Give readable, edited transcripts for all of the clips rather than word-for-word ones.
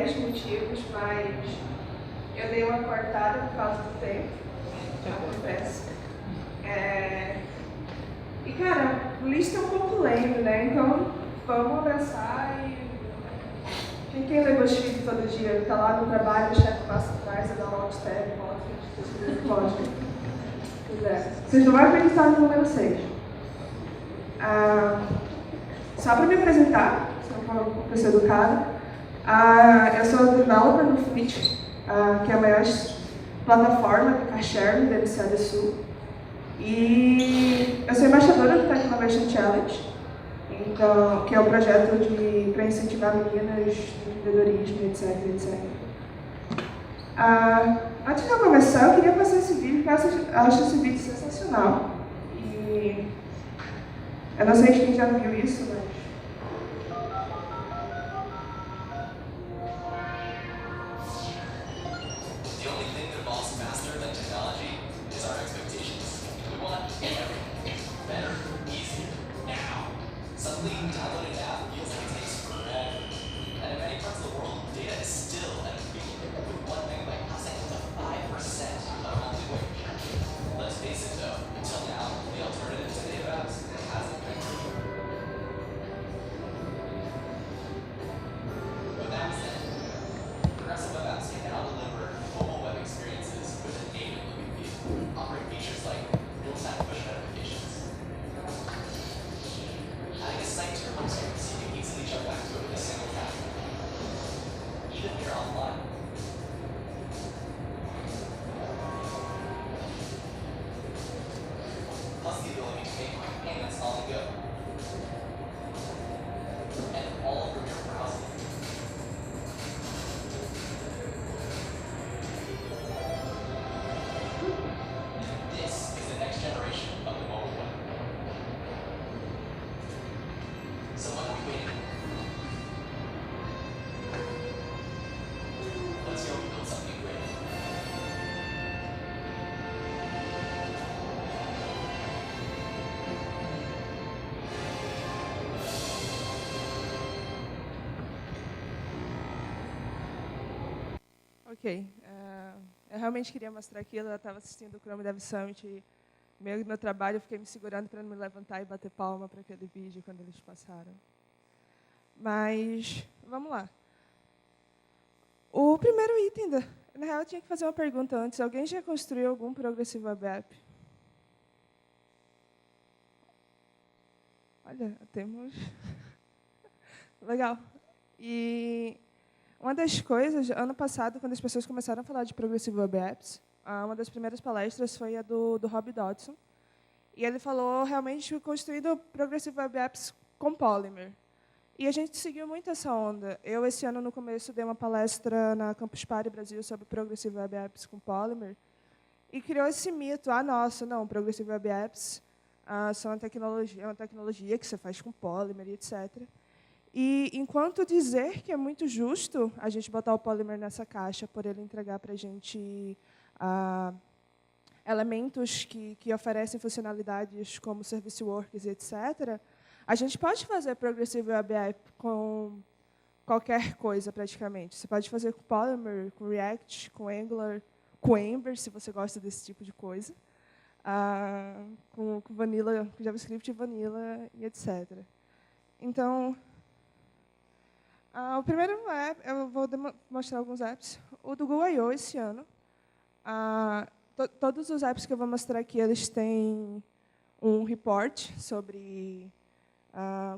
10 motivos, mas eu dei uma cortada por causa do tempo. Acontece. E, cara, lista é um pouco lento, né? Então, vamos abraçar e... Quem lê BuzzFeed todo dia? Tá lá no trabalho, o chefe passa atrás, dá um alt-tab, volta, pois é. Vocês não vão acreditar no número 6. Só para me apresentar, se eu for uma pessoa educada, eu sou developer no Fleet, que é a maior plataforma de car sharing da Hemisfério Sul. E eu sou embaixadora do Tech Innovation Challenge, então, que é um projeto para incentivar meninas no empreendedorismo, etc. Antes de eu começar, eu queria passar esse vídeo, porque eu acho esse vídeo sensacional. E eu não sei de quem já viu isso, mas... Ok. Eu realmente queria mostrar aquilo. Eu estava assistindo o Chrome Dev Summit e, meio no meu trabalho, eu fiquei me segurando para não me levantar e bater palma para aquele vídeo quando eles passaram. Mas, vamos lá. O primeiro item, na real, eu tinha que fazer uma pergunta antes. Alguém já construiu algum Progressive Web App? Olha, temos... Legal. E uma das coisas, ano passado, quando as pessoas começaram a falar de Progressive Web Apps, uma das primeiras palestras foi a do Rob Dodson. E ele falou realmente construindo Progressive Web Apps com Polymer. E a gente seguiu muito essa onda. Eu, esse ano, no começo, dei uma palestra na Campus Party Brasil sobre Progressive Web Apps com Polymer. E criou esse mito, nossa, não, Progressive Web Apps são é uma tecnologia que você faz com Polymer, etc. E, enquanto dizer que é muito justo a gente botar o Polymer nessa caixa, por ele entregar para a gente elementos que oferecem funcionalidades como Service Workers, etc., a gente pode fazer Progressive Web App com qualquer coisa, praticamente. Você pode fazer com Polymer, com React, com Angular, com Ember, se você gosta desse tipo de coisa, com Vanilla, com JavaScript, Vanilla, e etc. Então, o primeiro app, eu vou mostrar alguns apps. O do Google I/O esse ano. Todos os apps que eu vou mostrar aqui, eles têm um report sobre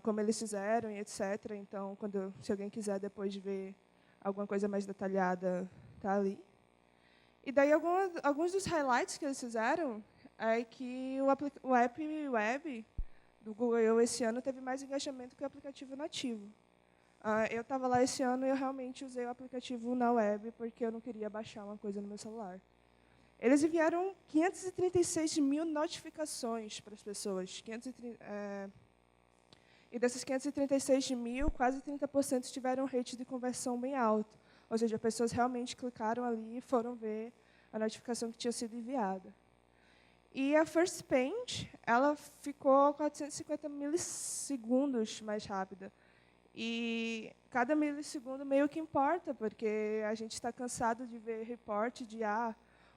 como eles fizeram e etc. Então, se alguém quiser depois ver alguma coisa mais detalhada, está ali. E daí, alguns dos highlights que eles fizeram é que o app web do Google I/O esse ano teve mais engajamento que o aplicativo nativo. Eu estava lá esse ano e eu realmente usei o aplicativo na web porque eu não queria baixar uma coisa no meu celular. Eles enviaram 536 mil notificações para as pessoas. E dessas 536 mil, quase 30% tiveram um rate de conversão bem alto. Ou seja, pessoas realmente clicaram ali e foram ver a notificação que tinha sido enviada. E a First Page, ela ficou 450 milissegundos mais rápida. E cada milissegundo meio que importa, porque a gente está cansado de ver reporte de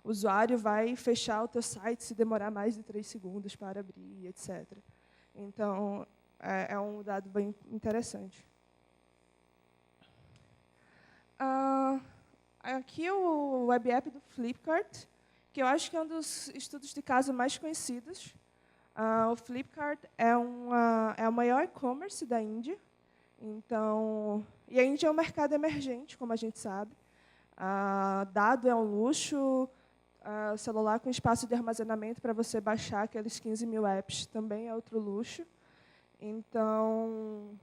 o usuário vai fechar o teu site se demorar mais de 3 segundos para abrir, etc. Então, é um dado bem interessante. Aqui o web app do Flipkart, que eu acho que é um dos estudos de caso mais conhecidos. O Flipkart é o maior e-commerce da Índia. Então, e a Índia é um mercado emergente, como a gente sabe. Dado é um luxo, celular com espaço de armazenamento para você baixar aqueles 15 mil apps também é outro luxo. Então,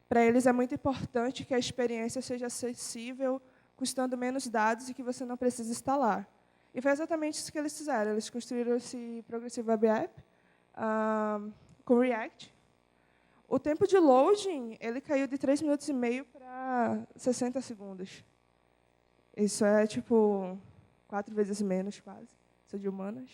para eles é muito importante que a experiência seja acessível, custando menos dados e que você não precise instalar. E foi exatamente isso que eles fizeram. Eles construíram esse Progressive Web App com React. O tempo de loading ele caiu de 3 minutos e meio para 60 segundos. Isso é, 4 vezes menos, quase. Sou de humanas.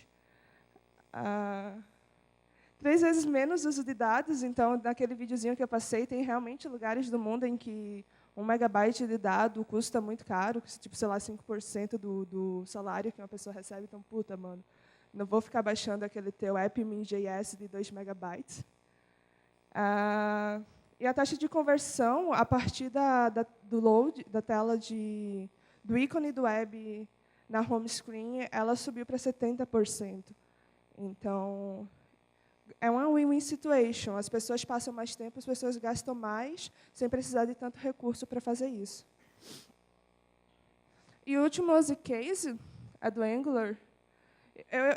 3 vezes menos uso de dados. Então, naquele videozinho que eu passei, tem realmente lugares do mundo em que 1 megabyte de dado custa muito caro, sei lá, 5% do salário que uma pessoa recebe. Então, puta, mano, não vou ficar baixando aquele teu app min.js de 2 megabytes. E a taxa de conversão, a partir do load, da tela do ícone do web na home screen, ela subiu para 70%. Então, é uma win-win situation. As pessoas passam mais tempo, as pessoas gastam mais, sem precisar de tanto recurso para fazer isso. E o último use case é do Angular.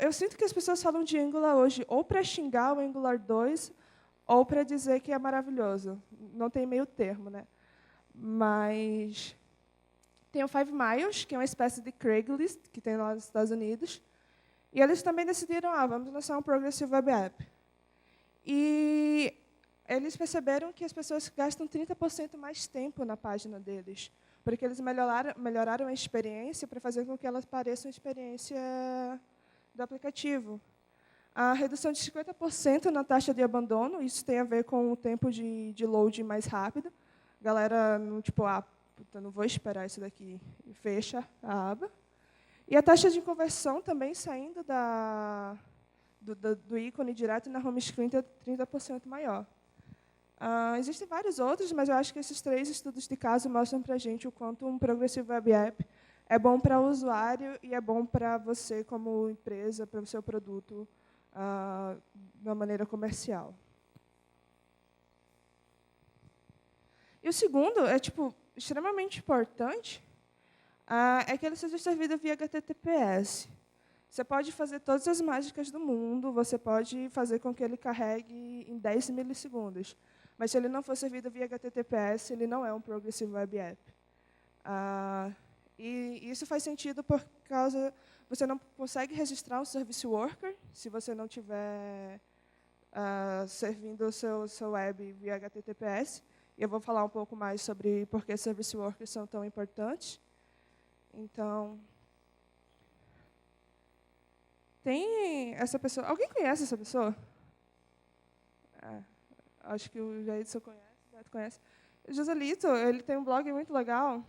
Eu sinto que as pessoas falam de Angular hoje ou para xingar o Angular 2, ou para dizer que é maravilhoso. Não tem meio termo, né? Mas tem o 5 Miles, que é uma espécie de Craigslist, que tem lá nos Estados Unidos. E eles também decidiram, vamos lançar um Progressive Web App. E eles perceberam que as pessoas gastam 30% mais tempo na página deles, porque eles melhoraram a experiência para fazer com que elas pareçam a experiência do aplicativo. A redução de 50% na taxa de abandono, isso tem a ver com o tempo de load mais rápido. A galera, não vou esperar isso daqui, e fecha a aba. E a taxa de conversão também saindo do ícone direto na home screen é 30% maior. Existem vários outros, mas eu acho que esses 3 estudos de caso mostram para a gente o quanto um Progressive Web App é bom para o usuário e é bom para você como empresa, para o seu produto, de uma maneira comercial. E o segundo é extremamente importante, é que ele seja servido via HTTPS. Você pode fazer todas as mágicas do mundo, você pode fazer com que ele carregue em 10 milissegundos. Mas se ele não for servido via HTTPS, ele não é um Progressive Web App. E isso faz sentido por causa você não consegue registrar um service worker se você não estiver servindo o seu web via HTTPS. E eu vou falar um pouco mais sobre por que service workers são tão importantes. Então, tem essa pessoa. Alguém conhece essa pessoa? Acho que o Jaidson conhece, o Beto conhece. O Joselito, ele tem um blog muito legal.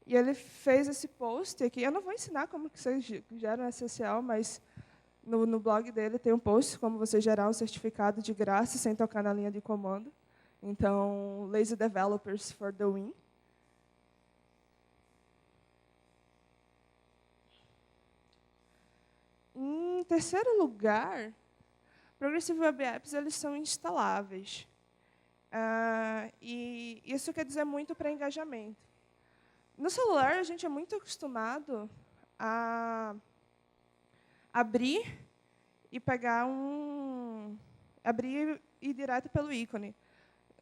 E ele fez esse post aqui. Eu não vou ensinar como que você gera um SSL, mas no blog dele tem um post como você gerar um certificado de graça sem tocar na linha de comando. Então, Lazy Developers for the win. Em terceiro lugar, Progressive Web Apps eles são instaláveis. E isso quer dizer muito para engajamento. No celular, a gente é muito acostumado a abrir e pegar abrir e ir direto pelo ícone.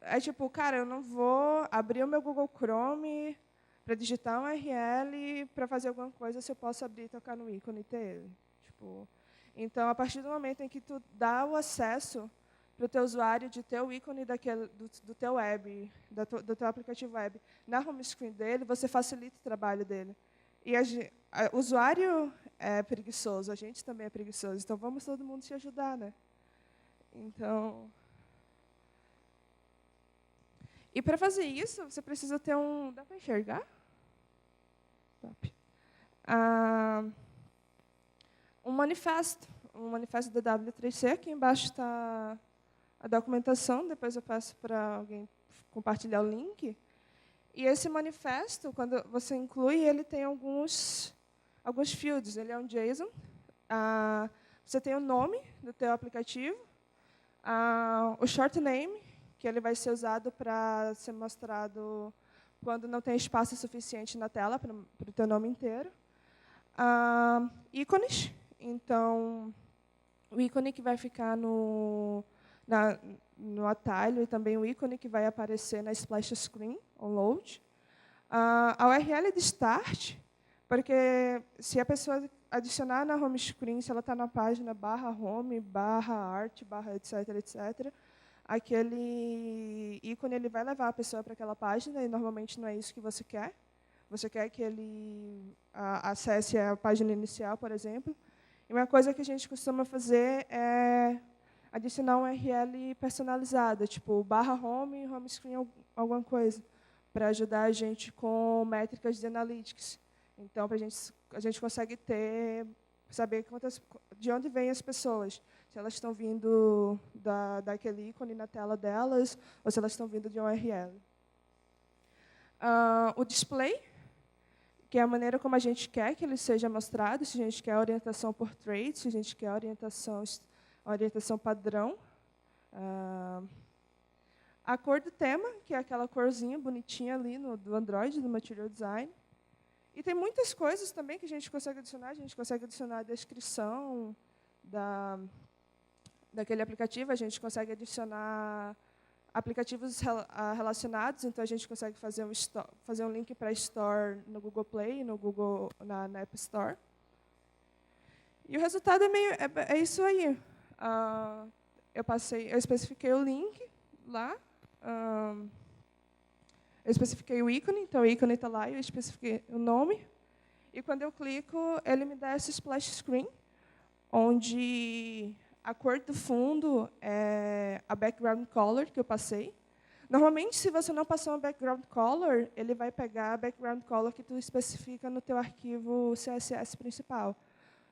É cara, eu não vou abrir o meu Google Chrome para digitar um URL para fazer alguma coisa se eu posso abrir e tocar no ícone e ter ele. Então, a partir do momento em que tu dá o acesso para o teu usuário de ter o ícone do teu web, do teu aplicativo web, na home screen dele, você facilita o trabalho dele. E o usuário é preguiçoso, a gente também é preguiçoso, então vamos todo mundo se ajudar, né? Então, E para fazer isso, você precisa ter um... Dá para enxergar? Top. Um manifesto da W3C. Aqui embaixo está a documentação. Depois eu passo para alguém compartilhar o link. E esse manifesto, quando você inclui, ele tem alguns fields. Ele é um JSON. Você tem o nome do teu aplicativo, o short name, que ele vai ser usado para ser mostrado quando não tem espaço suficiente na tela para o teu nome inteiro. Ícones. Então, o ícone que vai ficar no atalho e também o ícone que vai aparecer na splash screen, on load. A URL de start, porque se a pessoa adicionar na home screen, se ela está na página /home, /art, /etc, etc, aquele ícone ele vai levar a pessoa para aquela página, e normalmente não é isso que você quer. Você quer que ele acesse a página inicial, por exemplo. E uma coisa que a gente costuma fazer é adicionar uma URL personalizada, tipo /home, home screen, alguma coisa, para ajudar a gente com métricas de analytics. Então, a gente consegue saber de onde vêm as pessoas. Se elas estão vindo daquele ícone na tela delas, ou se elas estão vindo de uma URL. O display, que é a maneira como a gente quer que ele seja mostrado, se a gente quer orientação por traits, se a gente quer orientação padrão. A cor do tema, que é aquela corzinha bonitinha ali do Android, do Material Design. E tem muitas coisas também que a gente consegue adicionar. A gente consegue adicionar a descrição daquele aplicativo, a gente consegue adicionar aplicativos relacionados, então a gente consegue fazer um link para a Store no Google Play, na App Store. E o resultado é isso aí. Eu especifiquei o link lá, eu especifiquei o ícone, então o ícone está lá, eu especifiquei o nome. E quando eu clico, ele me dá esse splash screen, onde a cor do fundo é a background color que eu passei. Normalmente, se você não passou uma background color, ele vai pegar a background color que tu especifica no teu arquivo CSS principal.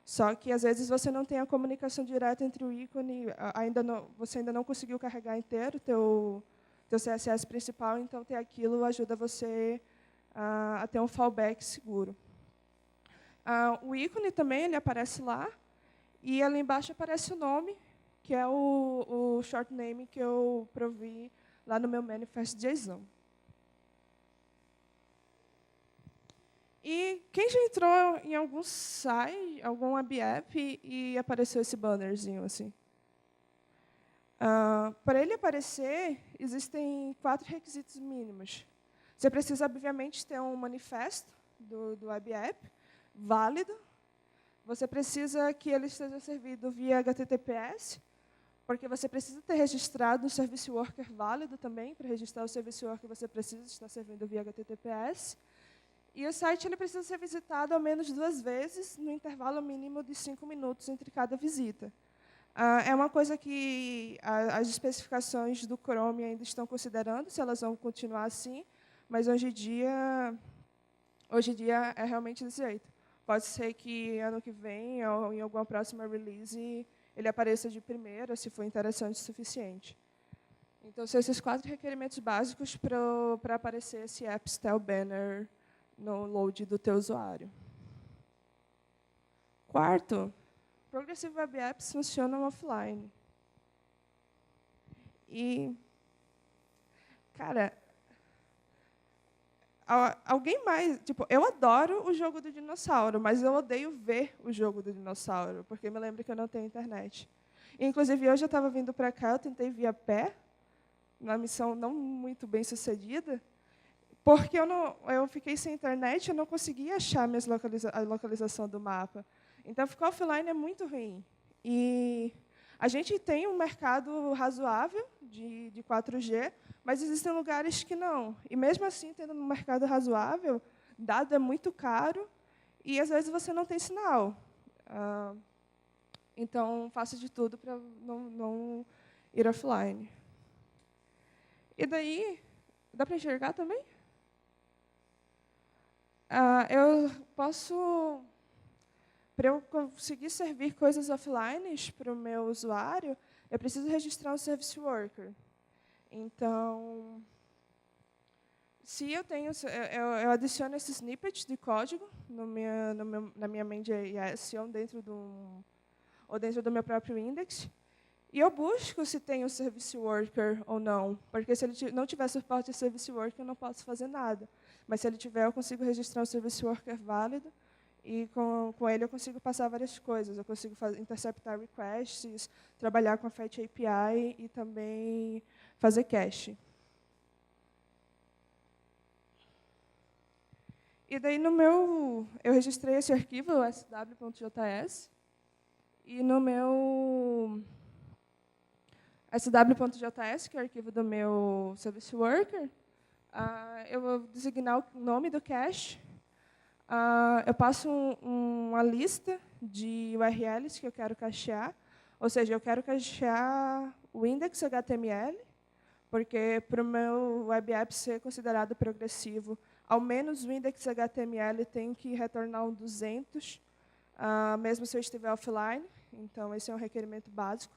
Só que, às vezes, você não tem a comunicação direta entre o ícone, você ainda não conseguiu carregar inteiro o teu CSS principal, então ter aquilo ajuda você a ter um fallback seguro. O ícone também ele aparece lá, e ali embaixo aparece o nome, que é o short name que eu provi lá no meu manifest JSON. E quem já entrou em algum site, algum web app, e apareceu esse bannerzinho assim? Para ele aparecer, existem 4 requisitos mínimos. Você precisa, obviamente, ter um manifesto do web app válido. Você precisa que ele esteja servido via HTTPS, porque você precisa ter registrado um service worker válido também. Para registrar o service worker, você precisa estar servindo via HTTPS. E o site ele precisa ser visitado ao menos 2 vezes, no intervalo mínimo de 5 minutos entre cada visita. É uma coisa que as especificações do Chrome ainda estão considerando, se elas vão continuar assim, mas hoje em dia é realmente desse jeito. Pode ser que ano que vem, ou em alguma próxima release, ele apareça de primeira, se for interessante o suficiente. Então, são esses 4 requerimentos básicos para aparecer esse App Style Banner no load do teu usuário. Quarto, Progressive Web Apps funcionam offline. E, cara, alguém mais... Tipo, eu adoro o jogo do dinossauro, mas eu odeio ver o jogo do dinossauro, porque me lembra que eu não tenho internet. Inclusive, hoje eu estava vindo para cá, eu tentei vir a pé, uma missão não muito bem sucedida, porque eu fiquei sem internet, eu não conseguia achar a localização do mapa. Então, ficar offline é muito ruim. E a gente tem um mercado razoável de 4G, mas existem lugares que não. E, mesmo assim, tendo um mercado razoável, dado é muito caro e, às vezes, você não tem sinal. Então, faço de tudo para não ir offline. E daí, Dá para enxergar também? Eu posso, para eu conseguir servir coisas offline para o meu usuário, eu preciso registrar um service worker. Então, se eu tenho, eu adiciono esse snippet de código na minha main.js ou dentro do meu próprio index, e eu busco se tem o service worker ou não, porque se ele não tiver suporte a service worker, eu não posso fazer nada. Mas se ele tiver, eu consigo registrar um service worker válido, e com ele eu consigo passar várias coisas. Eu consigo interceptar requests, trabalhar com a Fetch API e também fazer cache. E daí eu registrei esse arquivo, o sw.js, e no meu sw.js, que é o arquivo do meu service worker, eu vou designar o nome do cache. Eu passo uma lista de URLs que eu quero cachear, ou seja, eu quero cachear o index HTML, porque para o meu web app ser considerado progressivo, ao menos o index HTML tem que retornar um 200, mesmo se eu estiver offline. Então, esse é um requerimento básico.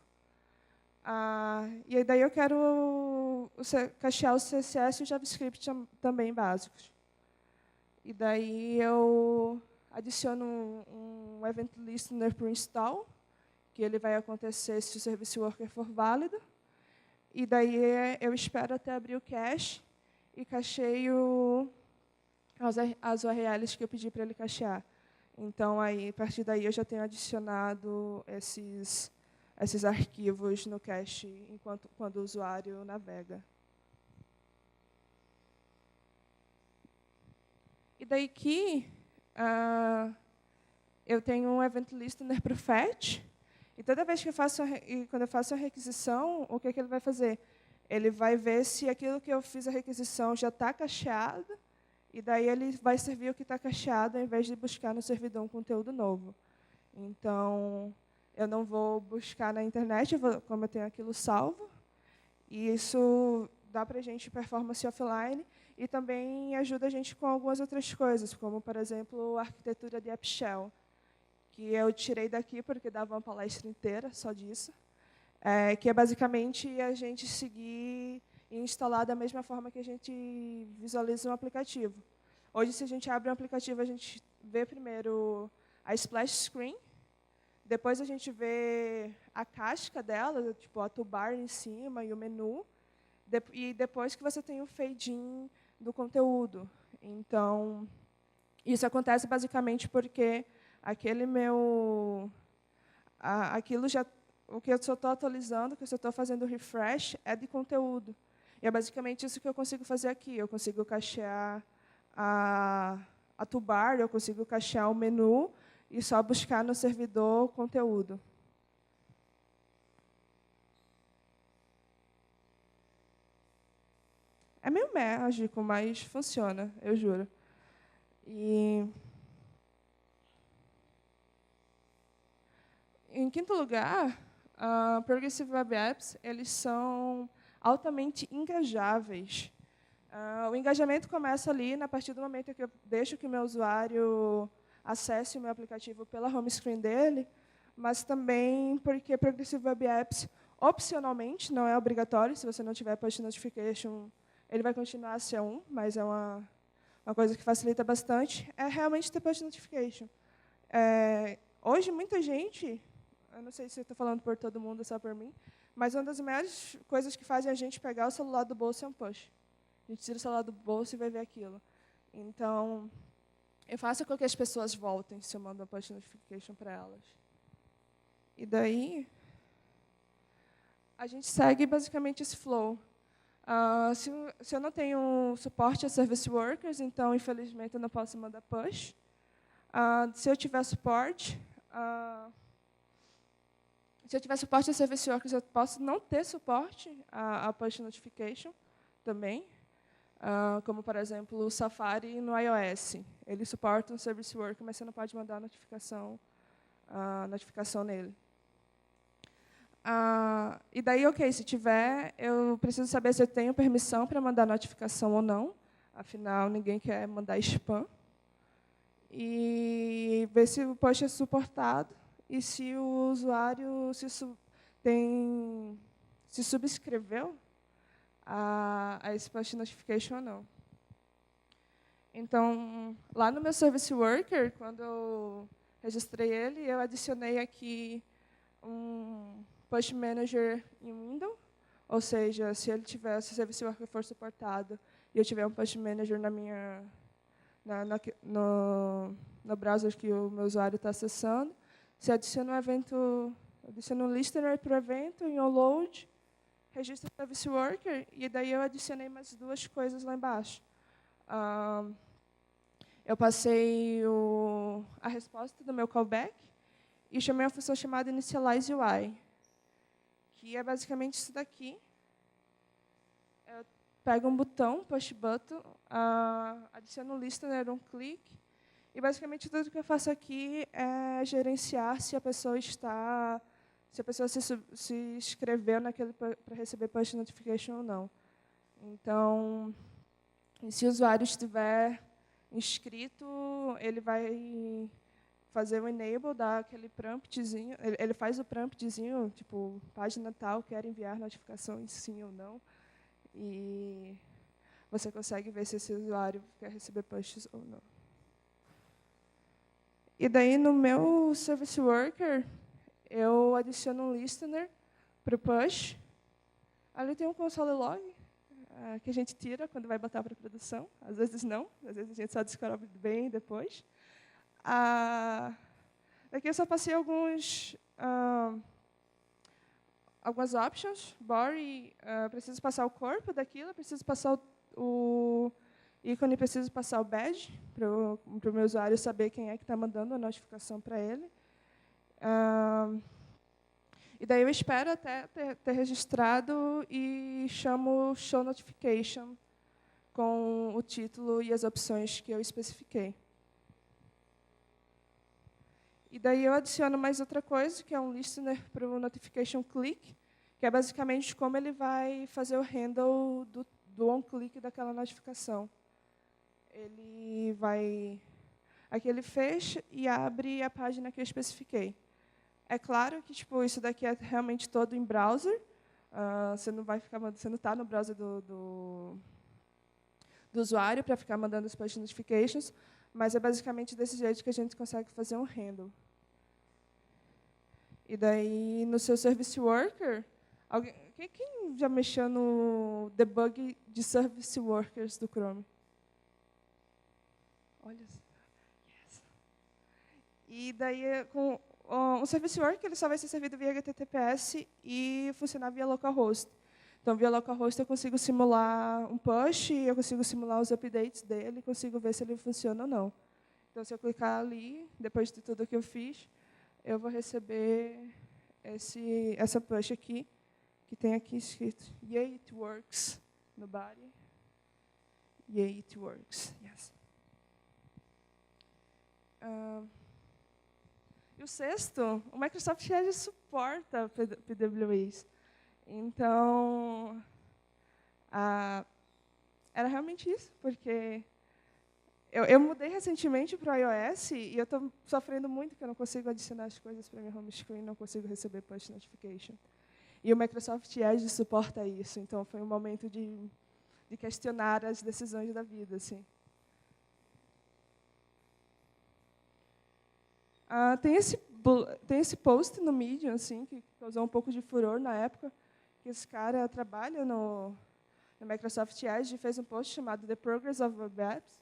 E daí eu quero cachear o CSS e o JavaScript também básicos. E daí eu adiciono um event listener para o install, que ele vai acontecer se o service worker for válido. E daí eu espero até abrir o cache e cacheio as URLs que eu pedi para ele cachear. Então, aí, a partir daí, eu já tenho adicionado esses arquivos no cache quando o usuário navega. E daí que eu tenho um event listener para o fetch, e toda vez que quando eu faço a requisição, o que ele vai fazer? Ele vai ver se aquilo que eu fiz a requisição já está cacheado, e daí ele vai servir o que está cacheado, ao invés de buscar no servidor um conteúdo novo. Então, eu não vou buscar na internet, como eu tenho aquilo salvo, e isso dá para a gente performance offline, e também ajuda a gente com algumas outras coisas, como, por exemplo, a arquitetura de App Shell, que eu tirei daqui porque dava uma palestra inteira só disso, que é basicamente a gente seguir e instalar da mesma forma que a gente visualiza um aplicativo. Hoje, se a gente abre um aplicativo, a gente vê primeiro a splash screen, depois a gente vê a casca dela, tipo a toolbar em cima e o menu, e depois que você tem o fade-in do conteúdo. Então, isso acontece basicamente porque o que eu só estou atualizando, o que eu só estou fazendo refresh, é de conteúdo. E é basicamente isso que eu consigo fazer aqui. Eu consigo cachear a toolbar, eu consigo cachear o menu e só buscar no servidor conteúdo. É meio mágico, mas funciona, eu juro. E, em quinto lugar, Progressive Web Apps, eles são altamente engajáveis. O engajamento começa ali, a partir do momento que eu deixo que o meu usuário acesse o meu aplicativo pela home screen dele, mas também porque Progressive Web Apps, opcionalmente, não é obrigatório, se você não tiver push notification, ele vai continuar a ser mas é uma coisa que facilita bastante, é realmente ter push notification. Hoje, muita gente, eu não sei se eu estou falando por todo mundo, só por mim, mas uma das maiores coisas que fazem a gente pegar o celular do bolso é um push. A gente tira o celular do bolso e vai ver aquilo. Então, eu faço com que as pessoas voltem se eu mando uma push notification para elas. E daí, a gente segue basicamente esse flow. Se eu não tenho suporte a service workers, então, infelizmente, eu não posso mandar push. Se eu tiver suporte, a service workers, eu posso não ter suporte a push notification também. Como, por exemplo, o Safari no iOS. Ele suporta um service worker, mas você não pode mandar notificação nele. E daí, ok, se tiver, eu preciso saber se eu tenho permissão para mandar notificação ou não. Afinal, ninguém quer mandar spam. E ver se o push é suportado e se o usuário se subscreveu a esse push notification ou não. Então, lá no meu Service Worker, quando eu registrei ele, eu adicionei aqui um Push Manager em Windows, ou seja, se ele tiver, se o Service Worker for suportado e eu tiver um Push Manager no browser que o meu usuário está acessando, se adiciona um evento, adiciona um listener para o evento em onload, registra o Service Worker, e daí eu adicionei mais duas coisas lá embaixo. Eu passei a resposta do meu callback e chamei uma função chamada Initialize UI, que é basicamente isso daqui. Eu pego um botão, push button, adiciono um listener, um clique, e basicamente tudo que eu faço aqui é gerenciar se a pessoa se inscreveu naquele para receber push notification ou não. Então, se o usuário estiver inscrito, ele vai fazer o enable, dar aquele promptzinho, ele faz o promptzinho, tipo, página tal, quer enviar notificações sim ou não, e você consegue ver se esse usuário quer receber pushes ou não. E daí, no meu Service Worker, eu adiciono um listener para o push. Ali tem um console log, que a gente tira quando vai botar para produção. Às vezes não, às vezes a gente só descobre bem depois. Daqui eu só passei algumas options. Body, preciso passar o corpo daquilo, preciso passar o ícone, preciso passar o badge, para o meu usuário saber quem é que está mandando a notificação para ele. E daí eu espero até ter registrado e chamo Show Notification com o título e as opções que eu especifiquei. E daí eu adiciono mais outra coisa, que é um listener para o Notification Click, que é basicamente como ele vai fazer o handle do on-click daquela notificação. Aqui ele fecha e abre a página que eu especifiquei. É claro que tipo, isso daqui é realmente todo em browser. Você não está no browser do usuário para ficar mandando os push notifications, mas é basicamente desse jeito que a gente consegue fazer um handle. E daí, no seu Service Worker, quem já mexeu no debug de Service Workers do Chrome? Olha só. Yes. E daí, com o Service Worker, ele só vai ser servido via HTTPS e funcionar via localhost. Então, via localhost, eu consigo simular um push, eu consigo simular os updates dele, consigo ver se ele funciona ou não. Então, se eu clicar ali, depois de tudo que eu fiz, eu vou receber essa push aqui, que tem aqui escrito Yay, it works, no body. Yay, it works. Yes. E o sexto, o Microsoft Edge suporta PWAs. Então, era realmente isso, porque eu mudei recentemente para o iOS e eu estou sofrendo muito que eu não consigo adicionar as coisas para minha home screen, não consigo receber push notification. E o Microsoft Edge suporta isso, então foi um momento de questionar as decisões da vida, assim. Tem esse post no Medium, assim, que causou um pouco de furor na época, que esse cara trabalha no Microsoft Edge e fez um post chamado The Progress of Web Apps,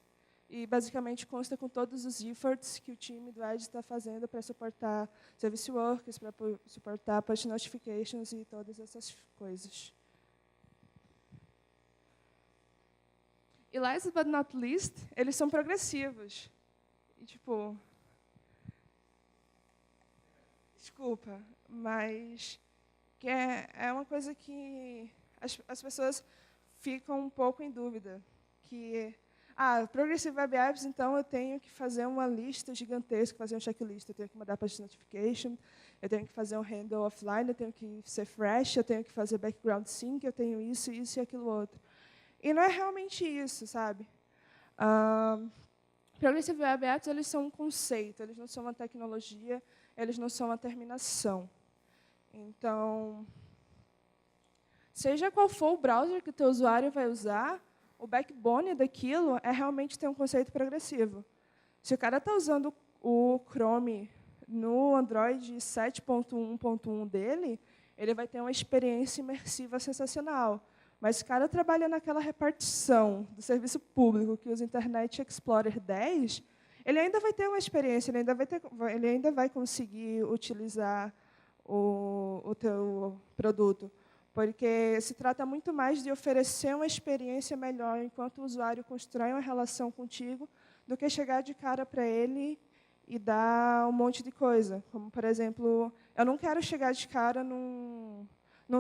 e basicamente consta com todos os efforts que o time do Edge está fazendo para suportar Service Workers, para suportar push notifications e todas essas coisas. E last but not least, eles são progressivos. E, tipo, desculpa, mas que é uma coisa que as pessoas ficam um pouco em dúvida, que Progressive Web Apps, então eu tenho que fazer uma lista gigantesca, fazer um checklist, eu tenho que mandar push notification, eu tenho que fazer um handle offline, eu tenho que ser fresh, eu tenho que fazer background sync, eu tenho isso, isso e aquilo outro. E não é realmente isso, sabe? Progressive Web Apps, eles são um conceito, eles não são uma tecnologia, eles não são uma terminação. Então, seja qual for o browser que o teu usuário vai usar, o backbone daquilo é realmente ter um conceito progressivo. Se o cara está usando o Chrome no Android 7.1.1 dele, ele vai ter uma experiência imersiva sensacional. Mas se o cara trabalha naquela repartição do serviço público que usa Internet Explorer 10, ele ainda vai ter uma experiência, ele ainda vai conseguir utilizar o teu produto. Porque se trata muito mais de oferecer uma experiência melhor enquanto o usuário constrói uma relação contigo, do que chegar de cara para ele e dar um monte de coisa. Como, por exemplo, eu não quero chegar de cara num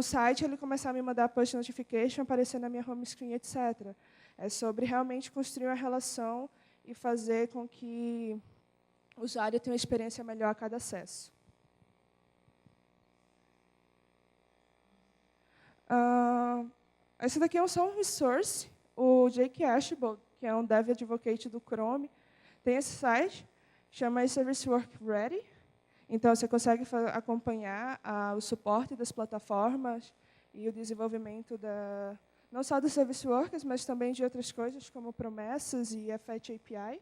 site e ele começar a me mandar push notification, aparecer na minha home screen, etc. É sobre realmente construir uma relação e fazer com que o usuário tenha uma experiência melhor a cada acesso. Esse daqui é só um resource. O Jake Archibald, que é um Dev Advocate do Chrome, tem esse site, chama Service Work Ready. Então, você consegue acompanhar o suporte das plataformas e o desenvolvimento não só dos Service Workers, mas também de outras coisas, como promessas e a Fetch API.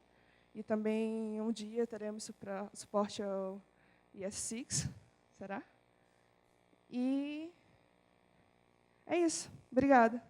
E também, um dia, teremos suporte ao ES6, será? E é isso. Obrigada.